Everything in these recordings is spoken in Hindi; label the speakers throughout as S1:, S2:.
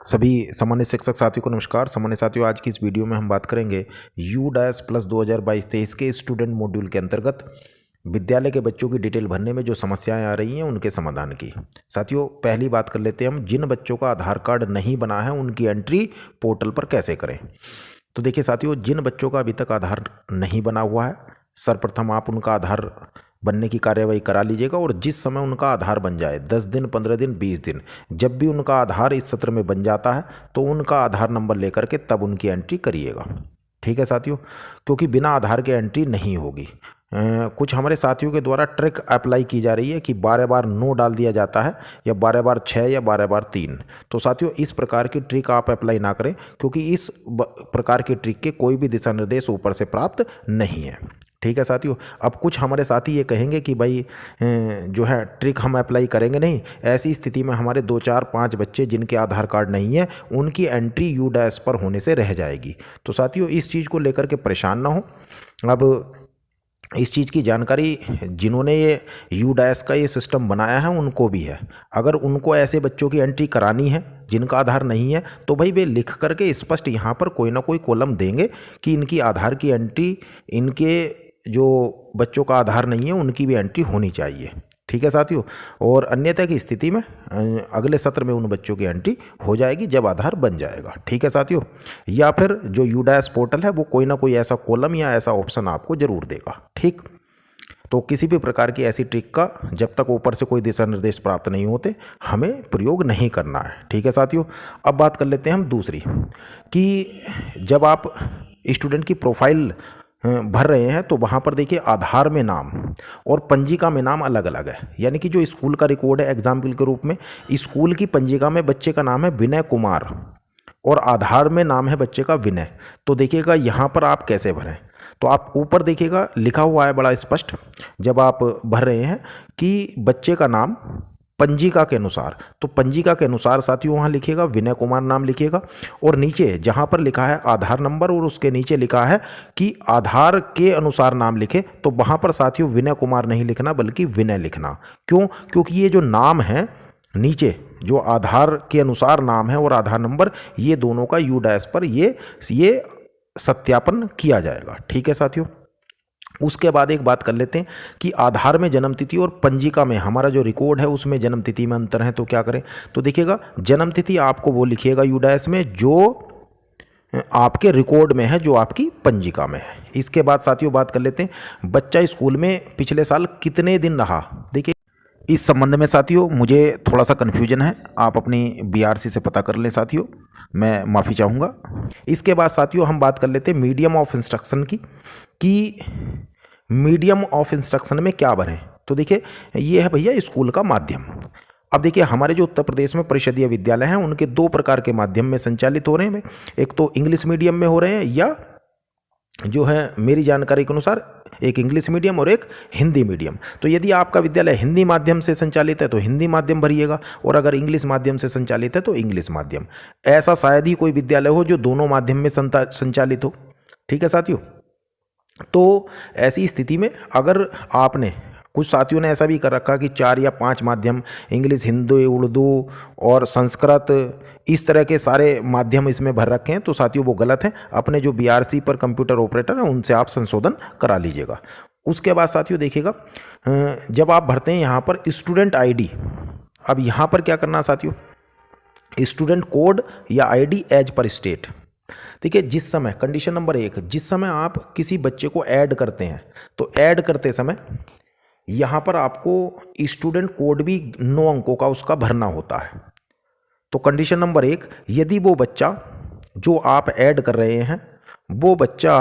S1: सभी सामान्य शिक्षक साथियों को नमस्कार। सामान्य साथियों, आज की इस वीडियो में हम बात करेंगे U++ 2022-23 के स्टूडेंट मॉड्यूल के अंतर्गत विद्यालय के बच्चों की डिटेल भरने में जो समस्याएं आ रही हैं उनके समाधान की। साथियों, पहली बात कर लेते हैं हम, जिन बच्चों का आधार कार्ड नहीं बना है उनकी एंट्री पोर्टल पर कैसे करें। तो देखिए साथियों, जिन बच्चों का अभी तक आधार नहीं बना हुआ है, सर्वप्रथम आप उनका आधार बनने की कार्यवाही करा लीजिएगा और जिस समय उनका आधार बन जाए, 10 दिन, 15 दिन, 20 दिन, जब भी उनका आधार इस सत्र में बन जाता है तो उनका आधार नंबर लेकर के तब उनकी एंट्री करिएगा। ठीक है साथियों, क्योंकि बिना आधार के एंट्री नहीं होगी। कुछ हमारे साथियों के द्वारा ट्रिक अप्लाई की जा रही है कि 12 बार नो डाल दिया जाता है या 12 बार 6 या 12 बार 3। तो साथियों, इस प्रकार की ट्रिक आप अप्लाई ना करें, क्योंकि इस प्रकार की ट्रिक के कोई भी दिशा निर्देश ऊपर से प्राप्त नहीं है। ठीक है साथियों, अब कुछ हमारे साथी ये कहेंगे कि भाई जो है ट्रिक हम अप्लाई करेंगे नहीं। ऐसी स्थिति में हमारे 2, 4, 5 बच्चे जिनके आधार कार्ड नहीं है उनकी एंट्री U- पर होने से रह जाएगी। तो साथियों, इस चीज़ को लेकर के परेशान ना हो। अब इस चीज़ की जानकारी जिन्होंने ये U- का ये सिस्टम बनाया है उनको भी है। अगर उनको ऐसे बच्चों की एंट्री करानी है जिनका आधार नहीं है तो भाई वे लिख करके स्पष्ट यहाँ पर कोई ना कोई कॉलम देंगे कि इनकी आधार की एंट्री, इनके जो बच्चों का आधार नहीं है उनकी भी एंट्री होनी चाहिए। ठीक है साथियों, और अन्यथा की स्थिति में अगले सत्र में उन बच्चों की एंट्री हो जाएगी जब आधार बन जाएगा। ठीक है साथियों, या फिर जो U- पोर्टल है वो कोई ना कोई ऐसा कॉलम या ऐसा ऑप्शन आपको जरूर देगा। ठीक, तो किसी भी प्रकार की ऐसी ट्रिक का जब तक ऊपर से कोई दिशा निर्देश प्राप्त नहीं होते हमें प्रयोग नहीं करना है। ठीक है साथियों, अब बात कर लेते हैं हम दूसरी, कि जब आप स्टूडेंट की प्रोफाइल भर रहे हैं तो वहाँ पर देखिए आधार में नाम और पंजिका में नाम अलग अलग है। यानी कि जो स्कूल का रिकॉर्ड है एग्जाम्पल के रूप में, स्कूल की पंजिका में बच्चे का नाम है विनय कुमार और आधार में नाम है बच्चे का विनय। तो देखिएगा यहाँ पर आप कैसे भरें। तो आप ऊपर देखिएगा लिखा हुआ है बड़ा स्पष्ट, जब आप भर रहे हैं कि बच्चे का नाम पंजिका के अनुसार, तो पंजिका के अनुसार साथियों वहाँ लिखिएगा विनय कुमार नाम लिखिएगा और नीचे जहाँ पर लिखा है आधार नंबर और उसके नीचे लिखा है कि आधार के अनुसार नाम लिखे, तो वहाँ पर साथियों विनय कुमार नहीं लिखना बल्कि विनय लिखना। क्यों? क्योंकि ये जो नाम है नीचे जो आधार के अनुसार नाम है और आधार नंबर, ये दोनों का U- पर ये सत्यापन किया जाएगा। ठीक है साथियों, उसके बाद एक बात कर लेते हैं कि आधार में जन्मतिथि और पंजिका में हमारा जो रिकॉर्ड है उसमें जन्मतिथि में अंतर है। तो क्या करें? तो देखिएगा जन्मतिथि आपको वो लिखिएगा U- में जो आपके रिकॉर्ड में है, जो आपकी पंजिका में है। इसके बाद साथियों बात कर लेते हैं बच्चा स्कूल में पिछले साल कितने दिन रहा। देखिए, इस संबंध में साथियों मुझे थोड़ा सा कन्फ्यूजन है, आप अपनी BRC से पता कर लें साथियों, मैं माफ़ी चाहूँगा। इसके बाद साथियों हम बात कर लेते हैं मीडियम ऑफ इंस्ट्रक्शन की, कि मीडियम ऑफ इंस्ट्रक्शन में क्या भरें। तो देखिए ये है भैया स्कूल का माध्यम। अब देखिए हमारे जो उत्तर प्रदेश में परिषदीय विद्यालय हैं उनके 2 प्रकार के माध्यम में संचालित हो रहे हैं। एक तो इंग्लिश मीडियम में हो रहे हैं, या जो है मेरी जानकारी के अनुसार एक इंग्लिश मीडियम और एक हिंदी मीडियम। तो यदि आपका विद्यालय हिंदी माध्यम से संचालित है तो हिंदी माध्यम भरिएगा, और अगर इंग्लिश माध्यम से संचालित है तो इंग्लिश माध्यम। ऐसा शायद ही कोई विद्यालय हो जो दोनों माध्यम में संचालित हो। ठीक है साथियों, तो ऐसी स्थिति में अगर आपने, कुछ साथियों ने ऐसा भी कर रखा कि 4 या 5 माध्यम, इंग्लिश, हिंदी, उर्दू और संस्कृत, इस तरह के सारे माध्यम इसमें भर रखे हैं, तो साथियों वो गलत है। अपने जो BRC पर कंप्यूटर ऑपरेटर है उनसे आप संशोधन करा लीजिएगा। उसके बाद साथियों देखिएगा जब आप भरते हैं यहाँ पर स्टूडेंट ID, अब यहाँ पर क्या करना है साथियों, स्टूडेंट कोड या ID एज पर स्टेट। ठीक है, जिस समय कंडीशन नंबर 1, जिस समय आप किसी बच्चे को ऐड करते हैं तो ऐड करते समय यहाँ पर आपको स्टूडेंट कोड भी 9 अंकों का उसका भरना होता है। तो कंडीशन नंबर 1, यदि वो बच्चा जो आप ऐड कर रहे हैं वो बच्चा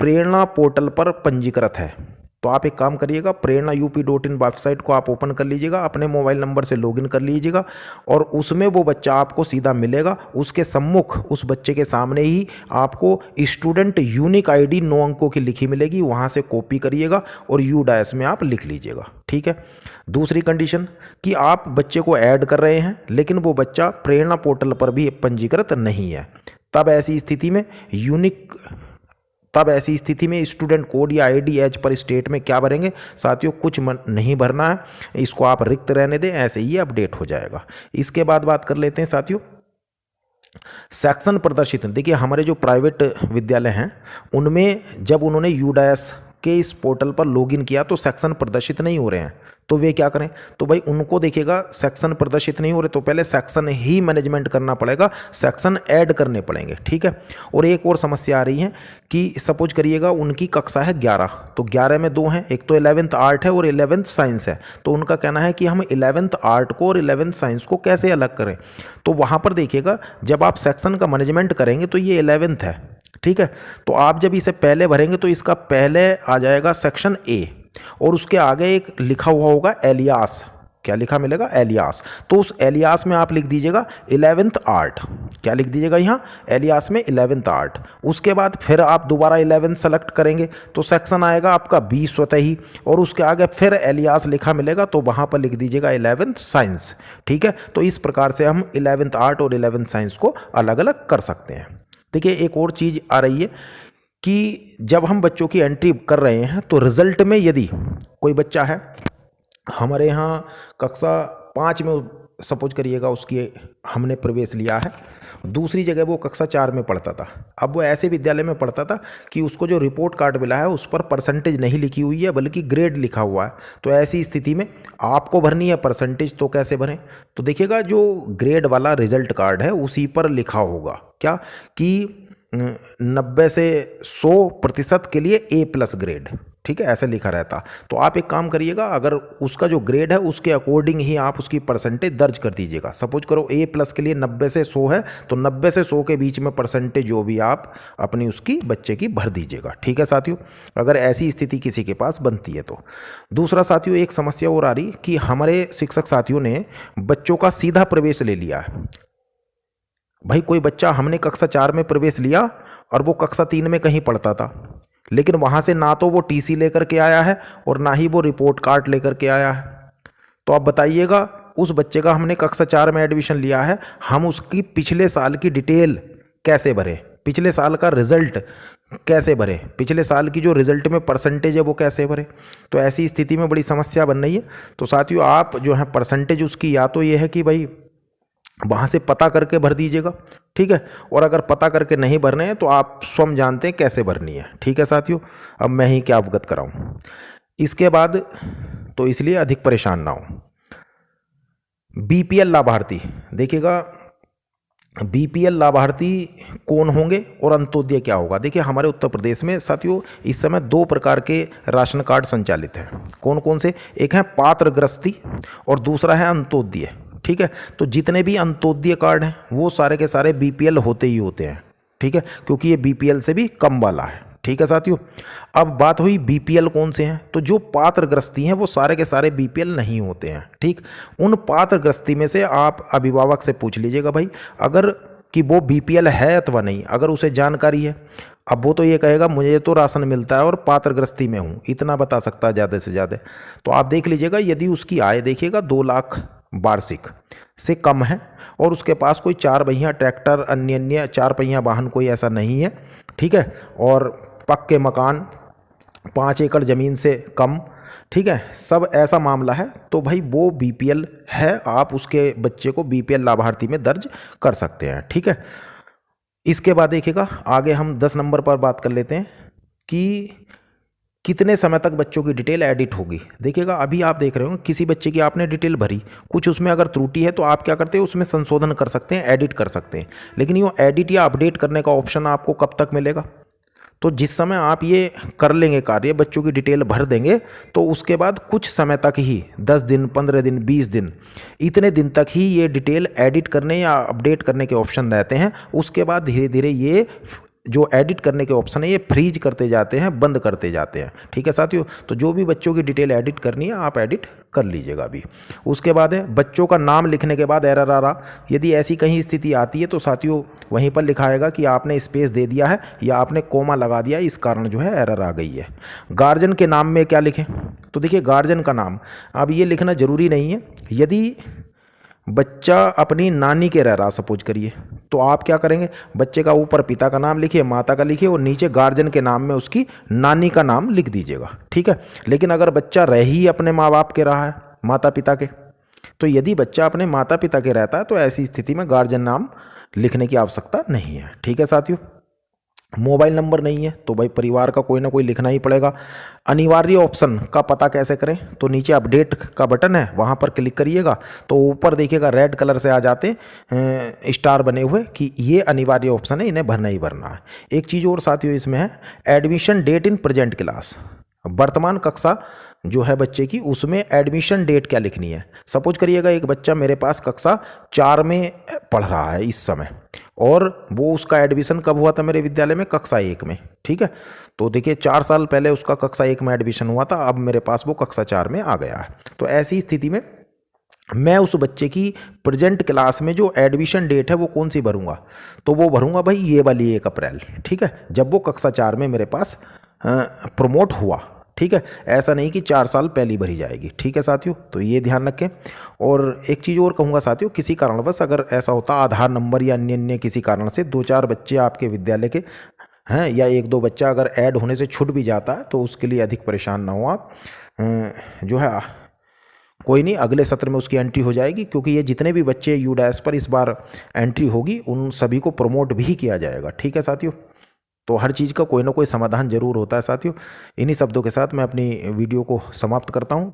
S1: प्रेरणा पोर्टल पर पंजीकृत है, तो आप एक काम करिएगा, प्रेरणा UP.in वेबसाइट को आप ओपन कर लीजिएगा, अपने मोबाइल नंबर से लॉगिन कर लीजिएगा और उसमें वो बच्चा आपको सीधा मिलेगा। उसके सम्मुख उस बच्चे के सामने ही आपको स्टूडेंट यूनिक ID 9 अंकों की लिखी मिलेगी, वहाँ से कॉपी करिएगा और U- में आप लिख लीजिएगा। ठीक है। दूसरी कंडीशन कि आप बच्चे को ऐड कर रहे हैं लेकिन वो बच्चा प्रेरणा पोर्टल पर भी पंजीकृत नहीं है, तब ऐसी स्थिति में स्टूडेंट कोड या ID एज पर स्टेट में क्या भरेंगे साथियों, कुछ नहीं भरना है, इसको आप रिक्त रहने दें, ऐसे ही अपडेट हो जाएगा। इसके बाद बात कर लेते हैं साथियों सेक्शन प्रदर्शित, देखिए हमारे जो प्राइवेट विद्यालय हैं उनमें जब उन्होंने यूडायस के इस पोर्टल पर लॉगिन किया तो सेक्शन प्रदर्शित नहीं हो रहे हैं, तो वे क्या करें, तो भाई उनको देखिएगा सेक्शन प्रदर्शित नहीं हो रहे तो पहले सेक्शन ही मैनेजमेंट करना पड़ेगा, सेक्शन ऐड करने पड़ेंगे, ठीक है। और एक और समस्या आ रही है कि सपोज करिएगा उनकी कक्षा है 11, तो 11 में 2 हैं, एक तो 11th आर्ट है और 11th साइंस है, तो उनका कहना है कि हम 11th आर्ट को और 11th साइंस को कैसे अलग करें। तो वहाँ पर देखिएगा जब आप सेक्शन का मैनेजमेंट करेंगे तो ये 11th है, ठीक है, तो आप जब इसे पहले भरेंगे तो इसका पहले आ जाएगा सेक्शन ए और उसके आगे एक लिखा हुआ होगा एलियास, क्या लिखा मिलेगा, एलियास, तो उस एलियास में आप लिख दीजिएगा 11th आर्ट, क्या लिख दीजिएगा यहाँ एलियास में 11th आर्ट। उसके बाद फिर आप दोबारा 11th सेलेक्ट करेंगे तो सेक्शन आएगा आपका बी स्वतः ही और उसके आगे फिर एलियास लिखा मिलेगा तो वहाँ पर लिख दीजिएगा 11th साइंस, ठीक है। तो इस प्रकार से हम 11th आर्ट और 11th साइंस को अलग अलग कर सकते हैं। देखिए एक और चीज़ आ रही है कि जब हम बच्चों की एंट्री कर रहे हैं तो रिजल्ट में यदि कोई बच्चा है हमारे यहाँ कक्षा 5 में सपोज करिएगा उसकी हमने प्रवेश लिया है, दूसरी जगह वो कक्षा 4 में पढ़ता था, अब वो ऐसे विद्यालय में पढ़ता था कि उसको जो रिपोर्ट कार्ड मिला है उस पर परसेंटेज नहीं लिखी हुई है बल्कि ग्रेड लिखा हुआ है, तो ऐसी स्थिति में आपको भरनी है परसेंटेज, तो कैसे भरें, तो देखिएगा जो ग्रेड वाला रिजल्ट कार्ड है उसी पर लिखा होगा क्या कि 90 से 100% के लिए A+ ग्रेड, ठीक है, ऐसे लिखा रहता। तो आप एक काम करिएगा, अगर उसका जो ग्रेड है उसके अकॉर्डिंग ही आप उसकी परसेंटेज दर्ज कर दीजिएगा। सपोज करो A+ के लिए 90 से 100 है तो 90 से 100 के बीच में परसेंटेज जो भी आप अपनी उसकी बच्चे की भर दीजिएगा, ठीक है साथियों, अगर ऐसी स्थिति किसी के पास बनती है तो। दूसरा साथियों एक समस्या और आ रही कि हमारे शिक्षक साथियों ने बच्चों का सीधा प्रवेश ले लिया है। भाई कोई बच्चा हमने कक्षा 4 में प्रवेश लिया और वो कक्षा 3 में कहीं पढ़ता था, लेकिन वहाँ से ना तो वो TC लेकर के आया है और ना ही वो रिपोर्ट कार्ड लेकर के आया है, तो आप बताइएगा उस बच्चे का हमने कक्षा 4 में एडमिशन लिया है, हम उसकी पिछले साल की डिटेल कैसे भरें, पिछले साल का रिजल्ट कैसे भरें, पिछले साल की जो रिजल्ट में परसेंटेज है वो कैसे भरें। तो ऐसी स्थिति में बड़ी समस्या बन रही है। तो साथियों आप जो है परसेंटेज उसकी या तो ये है कि भाई वहाँ से पता करके भर दीजिएगा, ठीक है, और अगर पता करके नहीं भरने हैं तो आप स्वयं जानते हैं कैसे भरनी है, ठीक है साथियों। अब मैं ही क्या अवगत कराऊं इसके बाद, तो इसलिए अधिक परेशान ना हो। BPL लाभार्थी, देखिएगा BPL लाभार्थी कौन होंगे और अंत्योदय क्या होगा। देखिए हमारे उत्तर प्रदेश में साथियों इस समय 2 प्रकार के राशन कार्ड संचालित हैं। कौन कौन से, एक है पात्र गृहस्थी और दूसरा है अंत्योदय, ठीक है। तो जितने भी अंत्योदय कार्ड हैं वो सारे के सारे BPL होते ही होते हैं, ठीक है, क्योंकि ये BPL से भी कम वाला है, ठीक है साथियों। अब बात हुई BPL कौन से हैं, तो जो पात्र गृहस्थी हैं वो सारे के सारे BPL नहीं होते हैं, ठीक। उन पात्र गृहस्थी में से आप अभिभावक से पूछ लीजिएगा भाई अगर कि वो BPL है अथवा नहीं, अगर उसे जानकारी है। अब वो तो ये कहेगा मुझे तो राशन मिलता है और पात्र गृहस्थी में हूँ, इतना बता सकता है ज़्यादा से ज़्यादा। तो आप देख लीजिएगा यदि उसकी आय देखिएगा 2 लाख वार्षिक से कम है और उसके पास कोई 4 पहिया ट्रैक्टर अन्य 4 पहिया वाहन कोई ऐसा नहीं है, ठीक है, और पक्के मकान 5 एकड़ ज़मीन से कम, ठीक है, सब ऐसा मामला है तो भाई वो BPL है, आप उसके बच्चे को BPL लाभार्थी में दर्ज कर सकते हैं, ठीक है। इसके बाद देखिएगा आगे हम 10 नंबर पर बात कर लेते हैं कि कितने समय तक बच्चों की डिटेल एडिट होगी। देखिएगा अभी आप देख रहे हो किसी बच्चे की आपने डिटेल भरी, कुछ उसमें अगर त्रुटि है तो आप क्या करते हैं उसमें संशोधन कर सकते हैं, एडिट कर सकते हैं, लेकिन ये एडिट या अपडेट करने का ऑप्शन आपको कब तक मिलेगा, तो जिस समय आप ये कर लेंगे कार्य, बच्चों की डिटेल भर देंगे तो उसके बाद कुछ समय तक ही 10 दिन 15 दिन 20 दिन इतने दिन तक ही ये डिटेल एडिट करने या अपडेट करने के ऑप्शन रहते हैं। उसके बाद धीरे धीरे ये जो एडिट करने के ऑप्शन है ये फ्रीज करते जाते हैं, बंद करते जाते हैं, ठीक है साथियों। तो जो भी बच्चों की डिटेल एडिट करनी है आप एडिट कर लीजिएगा अभी। उसके बाद है बच्चों का नाम लिखने के बाद एरर आ रहा, यदि ऐसी कहीं स्थिति आती है तो साथियों वहीं पर लिखाएगा कि आपने स्पेस दे दिया है या आपने कोमा लगा दिया, इस कारण जो है एरर आ गई है। गार्जियन के नाम में क्या लिखें, तो देखिए गार्जियन का नाम अब ये लिखना ज़रूरी नहीं है। यदि बच्चा अपनी नानी के रह रहा सपोज करिए तो आप क्या करेंगे, बच्चे का ऊपर पिता का नाम लिखिए, माता का लिखिए और नीचे गार्जियन के नाम में उसकी नानी का नाम लिख दीजिएगा, ठीक है। लेकिन अगर बच्चा रह ही अपने माँ बाप के रहा है, माता पिता के, तो यदि बच्चा अपने माता पिता के रहता है तो ऐसी स्थिति में गार्जियन नाम लिखने की आवश्यकता नहीं है। ठीक है साथियों। मोबाइल नंबर नहीं है तो भाई परिवार का कोई ना कोई लिखना ही पड़ेगा। अनिवार्य ऑप्शन का पता कैसे करें, तो नीचे अपडेट का बटन है, वहाँ पर क्लिक करिएगा तो ऊपर देखिएगा रेड कलर से आ जाते स्टार बने हुए कि ये अनिवार्य ऑप्शन है, इन्हें भरना ही भरना है। एक चीज़ और साथियों इसमें है, admission date in present class, वर्तमान कक्षा जो है बच्चे की, उसमें एडमिशन डेट क्या लिखनी है। सपोज करिएगा एक बच्चा मेरे पास कक्षा 4 में पढ़ रहा है इस समय, और वो उसका एडमिशन कब हुआ था मेरे विद्यालय में, कक्षा 1 में। ठीक है, तो देखिए 4 साल पहले उसका कक्षा 1 में एडमिशन हुआ था, अब मेरे पास वो कक्षा 4 में आ गया है। तो ऐसी स्थिति में मैं उस बच्चे की प्रेजेंट क्लास में जो एडमिशन डेट है वो कौन सी भरूंगा, तो वो भरूंगा भाई ये वाली 1 अप्रैल। ठीक है, जब वो कक्षा 4 में मेरे पास प्रमोट हुआ। ठीक है, ऐसा नहीं कि 4 साल पहले भरी जाएगी। ठीक है साथियों, तो ये ध्यान रखें। और एक चीज़ और कहूँगा साथियों, किसी कारणवश अगर ऐसा होता आधार नंबर या अन्य अन्य किसी कारण से 2-4 बच्चे आपके विद्यालय के हैं, या 1-2 बच्चा अगर ऐड होने से छूट भी जाता है, तो उसके लिए अधिक परेशान ना हो आप। जो है कोई नहीं, अगले सत्र में उसकी एंट्री हो जाएगी, क्योंकि ये जितने भी बच्चे यू डैश पर इस बार एंट्री होगी उन सभी को प्रमोट भी किया जाएगा। ठीक है साथियों, तो हर चीज़ का कोई ना कोई समाधान जरूर होता है साथियों। इन्हीं शब्दों के साथ मैं अपनी वीडियो को समाप्त करता हूँ।